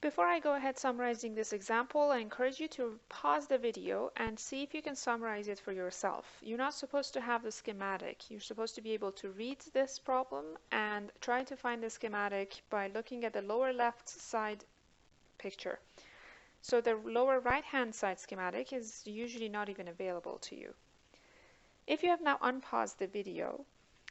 Before I go ahead summarizing this example, I encourage you to pause the video and see if you can summarize it for yourself. You're not supposed to have the schematic. You're supposed to be able to read this problem and try to find the schematic by looking at the lower left side picture. So the lower right-hand side schematic is usually not even available to you. If you have now unpaused the video,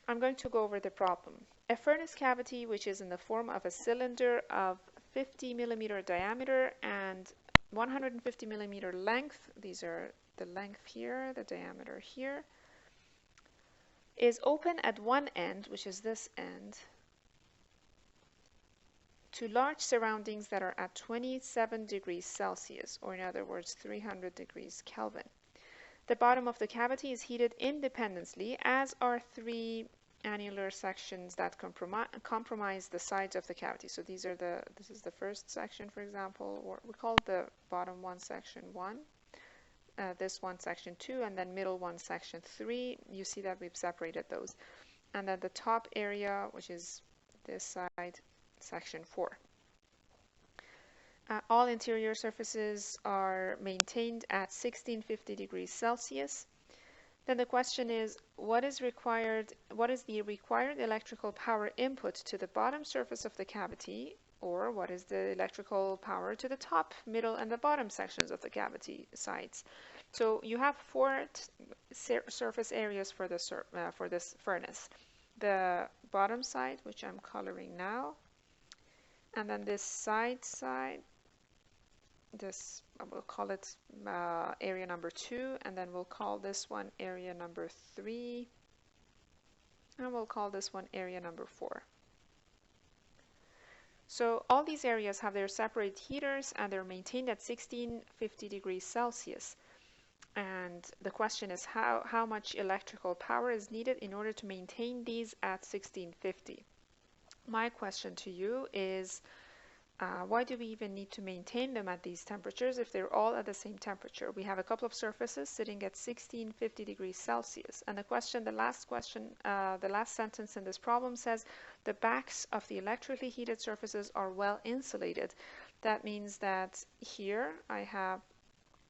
I'm going to go over the problem. A furnace cavity which is in the form of a cylinder of 50 millimeter diameter and 150 millimeter length, these are the length here, the diameter here, is open at one end, which is this end, to large surroundings that are at 27 degrees Celsius, or in other words 300 degrees Kelvin. The bottom of the cavity is heated independently, as are three annular sections that comprise the sides of the cavity. So this is the first section, for example, or we call the bottom one section 1, this one section 2, and then middle one section 3. You see that we've separated those. And then the top area, which is this side, section 4. All interior surfaces are maintained at 1650 degrees Celsius. Then the question is, what is the required electrical power input to the bottom surface of the cavity, or what is the electrical power to the top, middle, and the bottom sections of the cavity sides? So you have four surface areas for this furnace. The bottom side, which I'm coloring now, and then this side, this we'll call it area number 2, and then we'll call this one area number 3, and we'll call this one area number 4. So all these areas have their separate heaters and they're maintained at 1650 degrees Celsius. And the question is how much electrical power is needed in order to maintain these at 1650. My question to you is, why do we even need to maintain them at these temperatures if they're all at the same temperature? We have a couple of surfaces sitting at 1650 degrees Celsius. And the last sentence in this problem says the backs of the electrically heated surfaces are well insulated. That means that here I have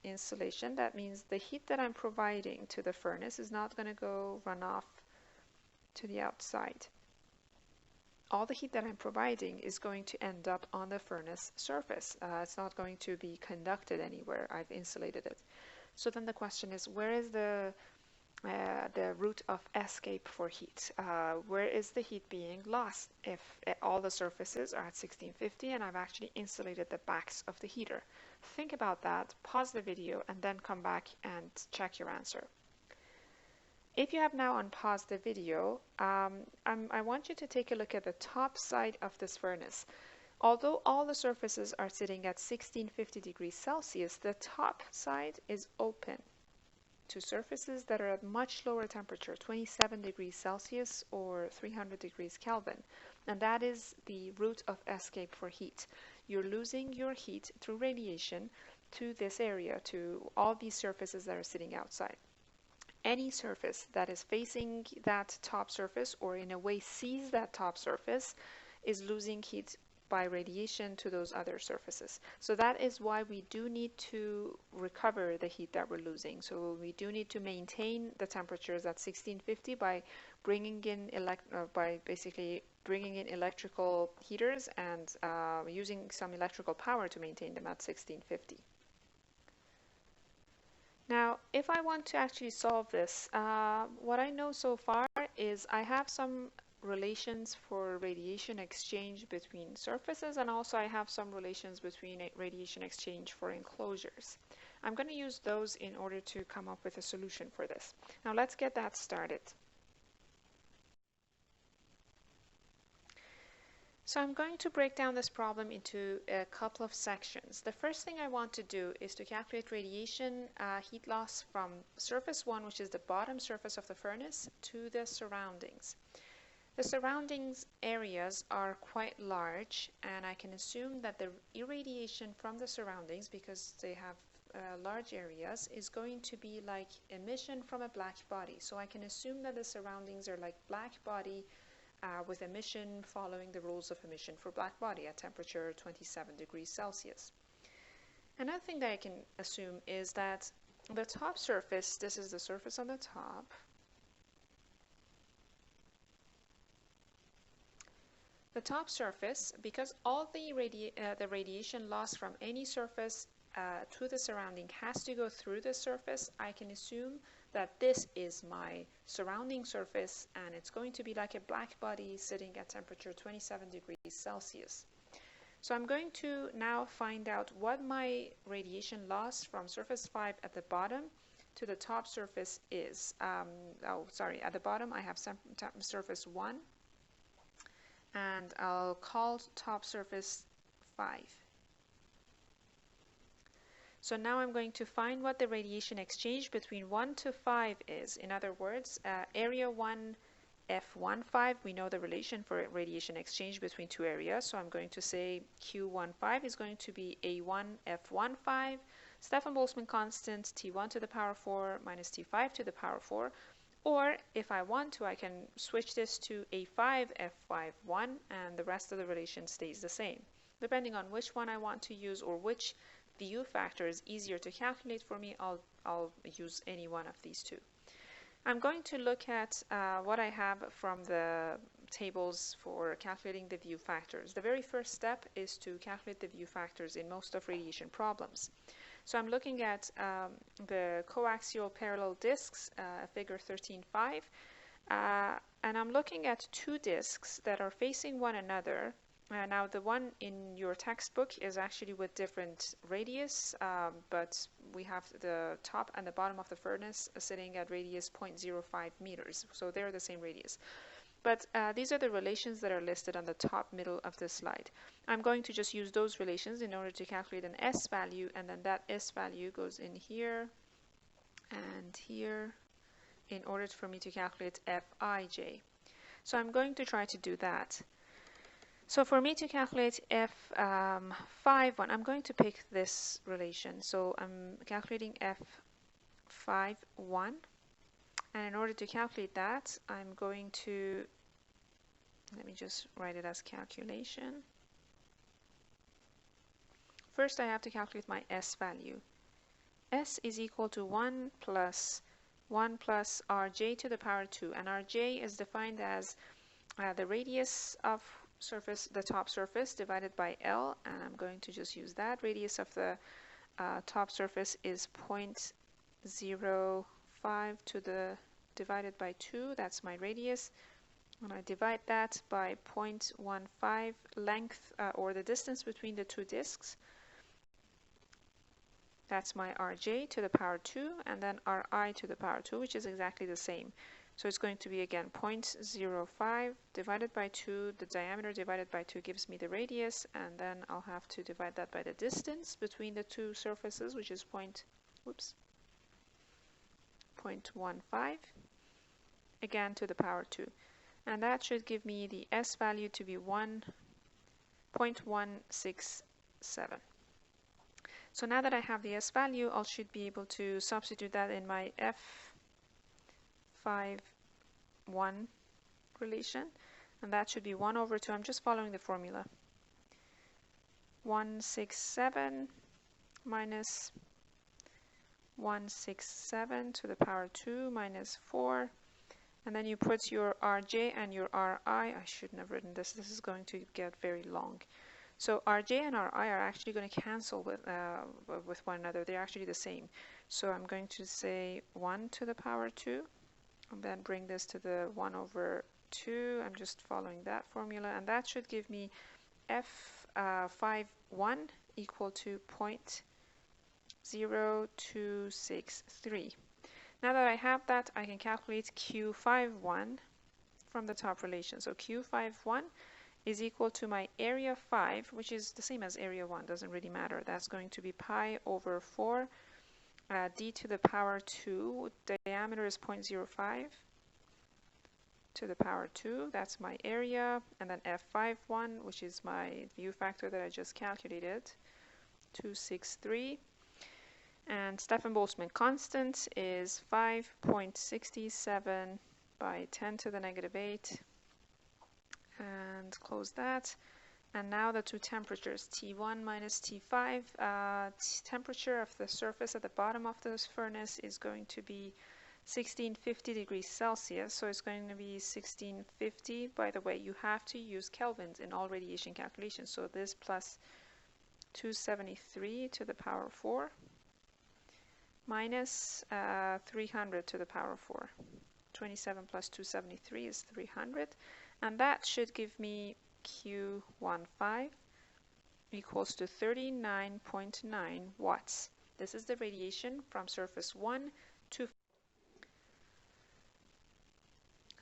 insulation. That means the heat that I'm providing to the furnace is not going to run off to the outside. All the heat that I'm providing is going to end up on the furnace surface. It's not going to be conducted anywhere. I've insulated it. So then the question is, where is the route of escape for heat? Where is the heat being lost if all the surfaces are at 1650 and I've actually insulated the backs of the heater? Think about that, pause the video, and then come back and check your answer. If you have now unpaused the video, I want you to take a look at the top side of this furnace. Although all the surfaces are sitting at 1650 degrees Celsius, the top side is open to surfaces that are at much lower temperature, 27 degrees Celsius or 300 degrees Kelvin. And that is the route of escape for heat. You're losing your heat through radiation to this area, to all these surfaces that are sitting outside. Any surface that is facing that top surface or in a way sees that top surface is losing heat by radiation to those other surfaces. So that is why we do need to recover the heat that we're losing. So we do need to maintain the temperatures at 1650 by bringing in bringing in electrical heaters and using some electrical power to maintain them at 1650. Now, if I want to actually solve this, what I know so far is I have some relations for radiation exchange between surfaces, and also I have some relations between radiation exchange for enclosures. I'm going to use those in order to come up with a solution for this. Now, let's get that started. So I'm going to break down this problem into a couple of sections. The first thing I want to do is to calculate radiation heat loss from surface 1, which is the bottom surface of the furnace, to the surroundings. The surroundings areas are quite large, and I can assume that the irradiation from the surroundings, because they have large areas, is going to be like emission from a black body. So I can assume that the surroundings are like black body with emission following the rules of emission for black body at temperature 27 degrees Celsius. Another thing that I can assume is that the top surface, this is the surface on the top, because all the radiation loss from any surface to the surrounding has to go through the surface, I can assume that this is my surrounding surface, and it's going to be like a black body sitting at temperature 27 degrees Celsius. So I'm going to now find out what my radiation loss from surface 5 at the bottom to the top surface is. At the bottom I have surface 1, and I'll call top surface 5. So now I'm going to find what the radiation exchange between 1 to 5 is. In other words, area 1 F15, we know the relation for radiation exchange between two areas, so I'm going to say Q15 is going to be A1 F15, Stefan-Boltzmann constant T1 to the power 4 minus T5 to the power 4, or if I want to, I can switch this to A5 F51, and the rest of the relation stays the same. Depending on which one I want to use or which VU factor is easier to calculate for me, I'll use any one of these two. I'm going to look at what I have from the tables for calculating the VU factors. The very first step is to calculate the VU factors in most of radiation problems. So I'm looking at the coaxial parallel disks, figure 13.5, and I'm looking at two disks that are facing one another. Now the one in your textbook is actually with different radius, but we have the top and the bottom of the furnace sitting at radius 0.05 meters, so they're the same radius. But these are the relations that are listed on the top middle of the slide. I'm going to just use those relations in order to calculate an S value, and then that S value goes in here and here in order for me to calculate Fij. So I'm going to try to do that. So for me to calculate F51, I'm going to pick this relation. So I'm calculating F51, and in order to calculate that, I'm going to, let me just write it as calculation. First I have to calculate my S value. S is equal to 1 plus Rj to the power 2, and Rj is defined as the radius of the top surface divided by L, and I'm going to just use that. Radius of the top surface is 0.05 to the divided by 2, that's my radius, and I divide that by 0.15 length or the distance between the two disks. That's my Rj to the power 2, and then Ri to the power 2, which is exactly the same. So it's going to be again 0.05 divided by 2, the diameter divided by 2 gives me the radius, and then I'll have to divide that by the distance between the two surfaces, which is 0.15, again to the power 2. And that should give me the S value to be 1.167. So now that I have the S value, I should be able to substitute that in my F51 relation, and that should be 1 over 2. I'm just following the formula. 167 minus 167 to the power 2 minus 4, and then you put your Rj and your Ri. I shouldn't have written this. This is going to get very long. So Rj and Ri are actually going to cancel with one another. They're actually the same. So I'm going to say 1 to the power 2, and then bring this to the 1 over 2. I'm just following that formula, and that should give me F51 equal to 0.0263. Now that I have that, I can calculate Q51 from the top relation. So Q51 is equal to my area 5, which is the same as area 1, doesn't really matter. That's going to be pi over 4 d to the power 2. Diameter is 0.05 to the power 2. That's my area. And then F51, which is my VU factor that I just calculated, 263. And Stefan-Boltzmann constant is 5.67 by 10 to the negative 8 and close that. And now the two temperatures, T1 minus T5. Temperature of the surface at the bottom of this furnace is going to be 1650 degrees Celsius, so it's going to be 1650. By the way, you have to use kelvins in all radiation calculations, so this plus 273 to the power 4 minus 300 to the power 4. 27 plus 273 is 300, and that should give me Q15 equals to 39.9 watts. This is the radiation from surface 1 to.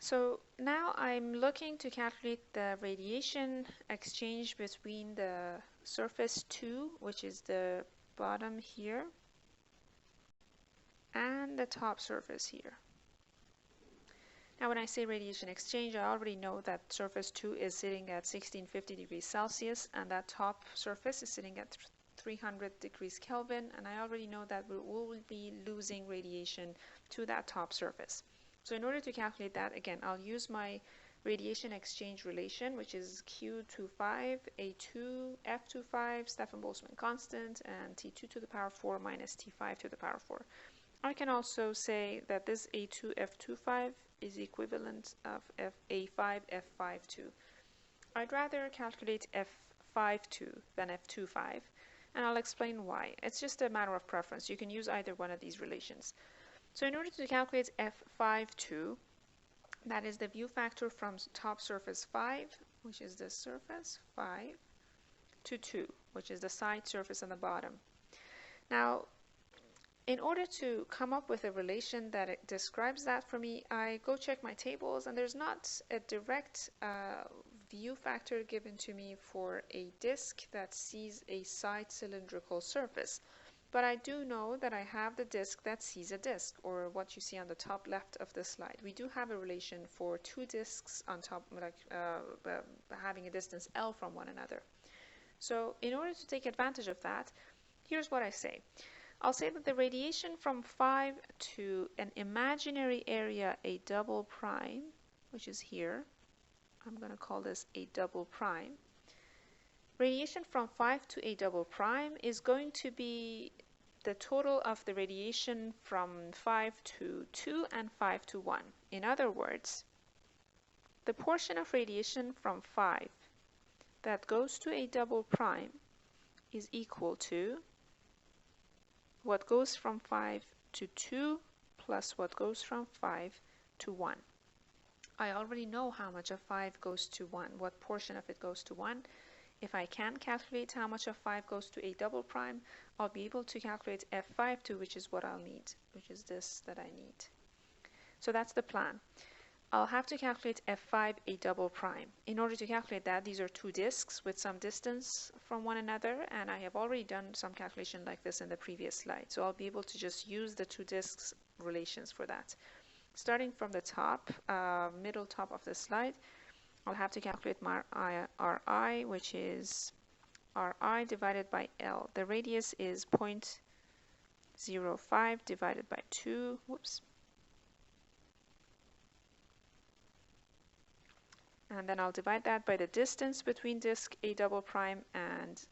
So now I'm looking to calculate the radiation exchange between the surface 2, which is the bottom here, and the top surface here. Now when I say radiation exchange, I already know that surface 2 is sitting at 1650 degrees Celsius, and that top surface is sitting at 300 degrees Kelvin, and I already know that we will be losing radiation to that top surface. So in order to calculate that, again, I'll use my radiation exchange relation, which is Q25, A2, F25, Stefan-Boltzmann constant, and T2 to the power 4 minus T5 to the power 4. I can also say that this A2, F25 is equivalent of A5, F52. I'd rather calculate F52 than F25, and I'll explain why. It's just a matter of preference. You can use either one of these relations. So in order to calculate F52, that is the view factor from top surface 5, which is this surface 5, to 2, which is the side surface on the bottom. Now, in order to come up with a relation that it describes that for me, I go check my tables, and there's not a direct view factor given to me for a disk that sees a side cylindrical surface. But I do know that I have the disk that sees a disk, or what you see on the top left of the slide. We do have a relation for two disks on top, like having a distance L from one another. So in order to take advantage of that, here's what I say. I'll say that the radiation from 5 to an imaginary area A double prime, which is here, I'm going to call this A double prime. Radiation from 5 to A double prime is going to be the total of the radiation from 5 to 2 and 5 to 1. In other words, the portion of radiation from 5 that goes to A double prime is equal to what goes from 5 to 2 plus what goes from 5 to 1. I already know how much of 5 goes to 1, what portion of it goes to 1. If I can calculate how much of 5 goes to A double prime, I'll be able to calculate F52, which is what I'll need, which is this that I need. So that's the plan. I'll have to calculate F5 A double prime. In order to calculate that, these are two disks with some distance from one another, and I have already done some calculation like this in the previous slide. So I'll be able to just use the two disks relations for that. Starting from the top, middle top of the slide, I'll have to calculate my Ri, which is Ri divided by L. The radius is 0.05 divided by 2. Whoops. And then I'll divide that by the distance between disk A double prime and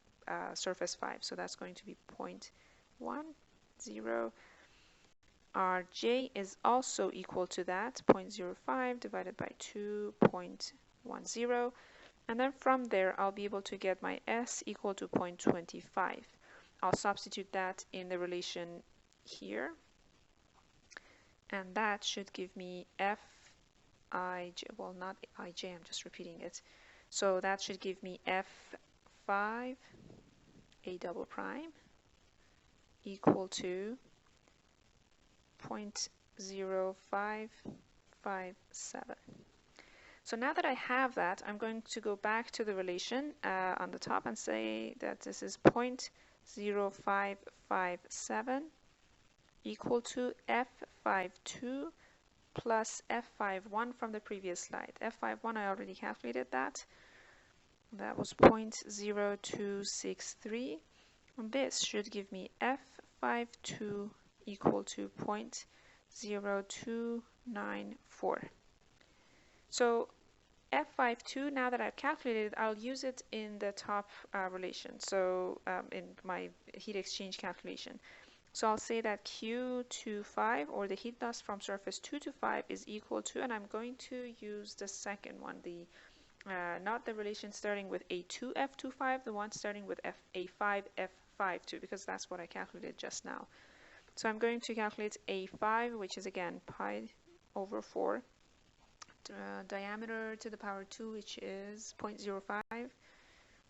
surface 5. So that's going to be 0.10. Rj is also equal to that, 0.05 divided by 2.10. And then from there, I'll be able to get my S equal to 0.25. I'll substitute that in the relation here. And that should give me Fij, well, not Ij, I'm just repeating it. So that should give me F5 A double prime equal to 0.0557. So now that I have that, I'm going to go back to the relation on the top and say that this is 0.0557 equal to F52 plus F51 from the previous slide. F51, I already calculated that. That was 0.0263. And this should give me F52 equal to 0.0294. So F52, now that I've calculated, I'll use it in the top relation, so in my heat exchange calculation. So I'll say that Q25, or the heat loss from surface 2 to 5, is equal to, and I'm going to use the second one, the not the relation starting with A2F25, the one starting with A5F52, because that's what I calculated just now. So I'm going to calculate A5, which is again pi over 4, diameter to the power 2, which is 0.05,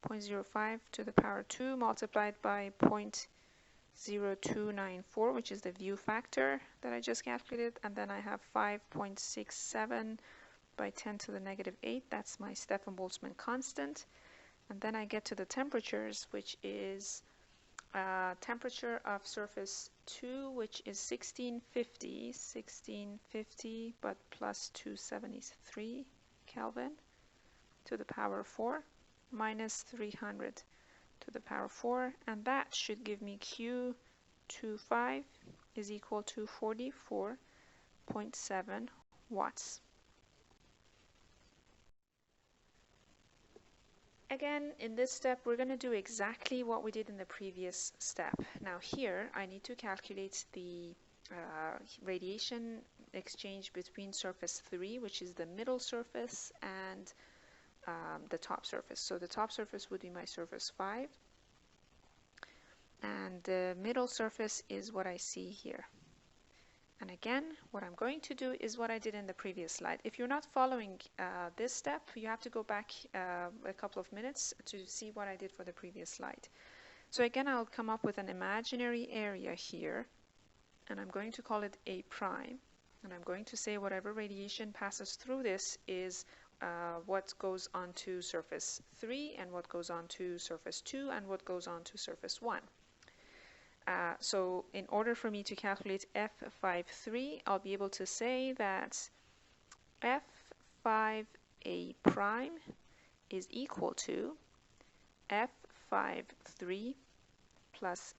0.05 to the power 2 multiplied by 0.0294, which is the view factor that I just calculated, and then I have 5.67 by 10 to the negative 8. That's my Stefan-Boltzmann constant. And then I get to the temperatures, which is temperature of surface 2, which is 1650, but plus 273 Kelvin to the power 4, minus 300 to the power 4, and that should give me Q25 is equal to 44.7 watts. Again, in this step, we're going to do exactly what we did in the previous step. Now here, I need to calculate the radiation exchange between surface 3, which is the middle surface, and the top surface. So the top surface would be my surface 5, and the middle surface is what I see here. And again, what I'm going to do is what I did in the previous slide. If you're not following this step, you have to go back a couple of minutes to see what I did for the previous slide. So again, I'll come up with an imaginary area here, and I'm going to call it A prime. And I'm going to say whatever radiation passes through this is what goes onto surface 3, and what goes onto surface 2, and what goes onto surface 1. So in order for me to calculate F53, I'll be able to say that F5A prime is equal to F53 plus,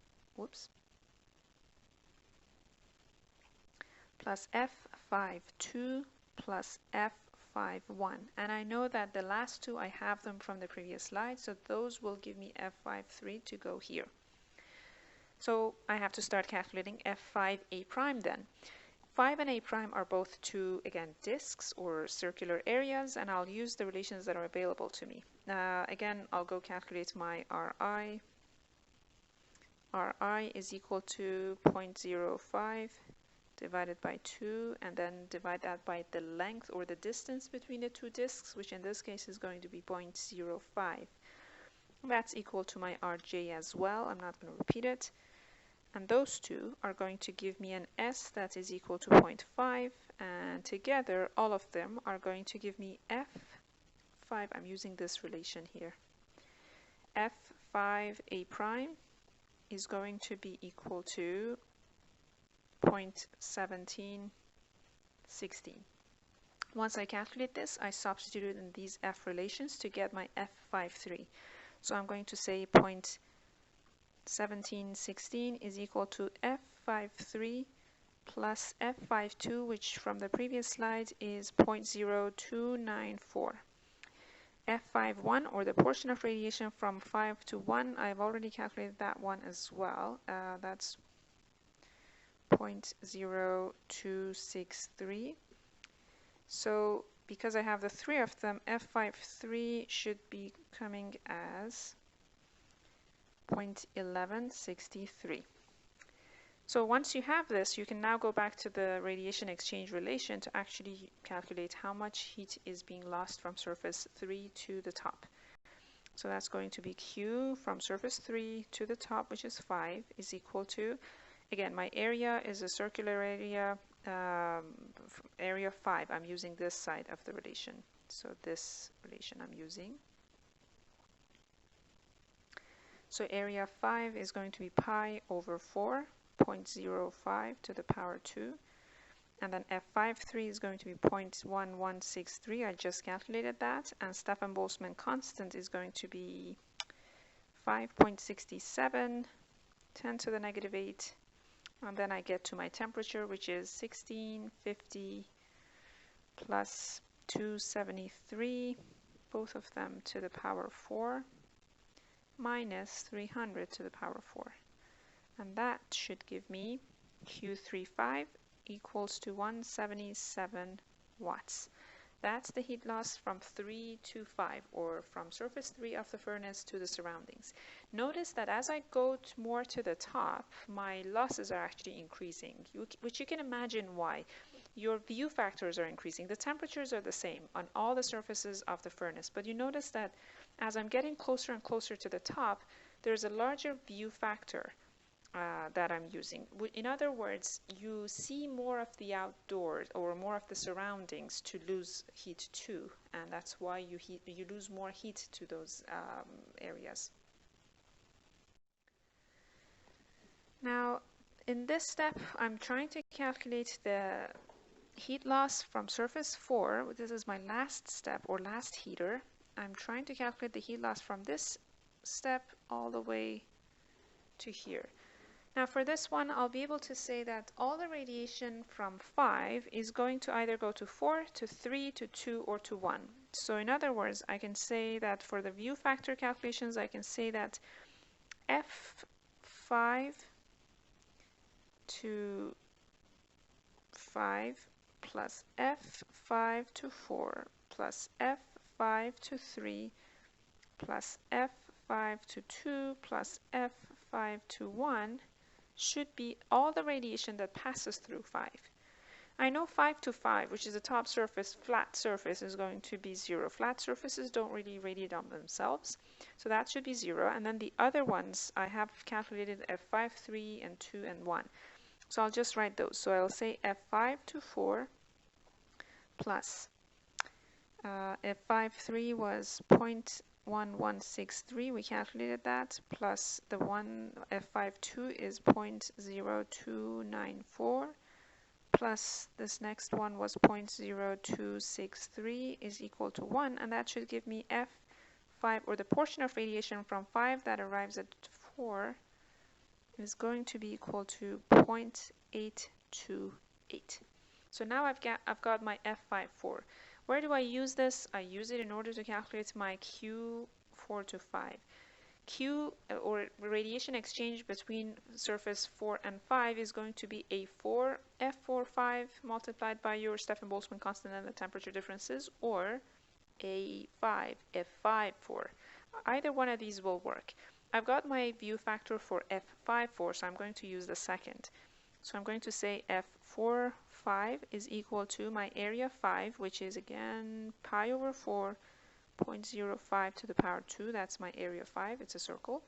plus F52 plus F51. And I know that the last two, I have them from the previous slide, so those will give me F53 to go here. So I have to start calculating F5A prime then. 5 and A prime are both two, again, disks or circular areas, and I'll use the relations that are available to me. Again, I'll go calculate my RI. RI is equal to 0.05 divided by 2, and then divide that by the length or the distance between the two disks, which in this case is going to be 0.05. That's equal to my RJ as well. I'm not going to repeat it. And those two are going to give me an S that is equal to 0.5, and together all of them are going to give me F5. I'm using this relation here. F5A prime is going to be equal to 0.1716. Once I calculate this, I substitute in these F relations to get my F53. So I'm going to say 0.1716 is equal to F53 plus F52, which from the previous slide is 0.0294. F51, or the portion of radiation from 5 to 1, I've already calculated that one as well. That's 0.0263. So because I have the three of them, F53 should be coming as 0.1163. So once you have this, you can now go back to the radiation exchange relation to actually calculate how much heat is being lost from surface 3 to the top. So that's going to be Q from surface 3 to the top, which is 5, is equal to, again, my area is a circular area, area 5. I'm using this side of the relation. So this relation I'm using. So area 5 is going to be pi over 4, 0.05 to the power 2. And then F53 is going to be 0.1163. I just calculated that. And Stefan-Boltzmann constant is going to be 5.67, 10 to the negative 8. And then I get to my temperature, which is 1650 plus 273, both of them to the power 4, minus 300 to the power 4. And that should give me Q35 equals to 177 watts. That's the heat loss from 3 to 5, or from surface 3 of the furnace to the surroundings. Notice that as I go more to the top, my losses are actually increasing, which you can imagine why. Your view factors are increasing. The temperatures are the same on all the surfaces of the furnace, but you notice that as I'm getting closer and closer to the top, there's a larger view factor that I'm using. In other words, you see more of the outdoors or more of the surroundings to lose heat to, and that's why you lose more heat to those areas. Now, in this step, I'm trying to calculate the heat loss from surface 4. This is my last step or last heater. I'm trying to calculate the heat loss from this step all the way to here. Now for this one, I'll be able to say that all the radiation from 5 is going to either go to 4, to 3, to 2, or to 1. So in other words, I can say that for the view factor calculations, I can say that F5 to 5 plus F5 to 4 plus F5 to 3 plus F5 to 2 plus F5 to 1 should be all the radiation that passes through 5. I know 5 to 5, which is the top surface, flat surface, is going to be 0. Flat surfaces don't really radiate on themselves, so that should be 0. And then the other ones, I have calculated F5, 3, and 2, and 1. So I'll just write those. So I'll say F5 to 4 plus F5, 3 was 0.1163, we calculated that, plus the one F52 is 0.0294, plus this next one was 0.0263 is equal to 1, and that should give me F5, or the portion of radiation from 5 that arrives at 4 is going to be equal to 0.828. So now I've got my F54. Where do I use this? I use it in order to calculate my Q4 to 5. Q, or radiation exchange between surface 4 and 5, is going to be A4 F45 multiplied by your Stefan-Boltzmann constant and the temperature differences, or A5 F54. Either one of these will work. I've got my view factor for F54, so I'm going to use the second. So I'm going to say F45 is equal to my area 5, which is again pi over 4, 0.05 to the power 2. That's my area 5. It's a circle.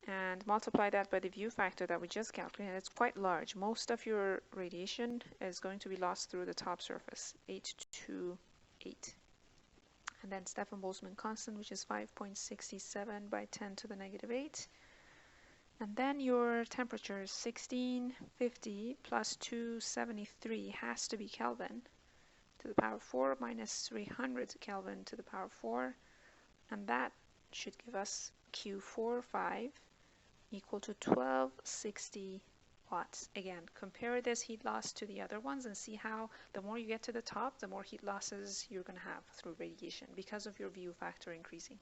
And multiply that by the view factor that we just calculated. It's quite large. Most of your radiation is going to be lost through the top surface, 828. And then Stefan-Boltzmann constant, which is 5.67 by 10 to the negative 8. And then your temperature is 1650 plus 273 has to be Kelvin to the power 4 minus 300 Kelvin to the power 4. And that should give us Q45 equal to 1260 watts. Again, compare this heat loss to the other ones and see how the more you get to the top, the more heat losses you're going to have through radiation because of your view factor increasing.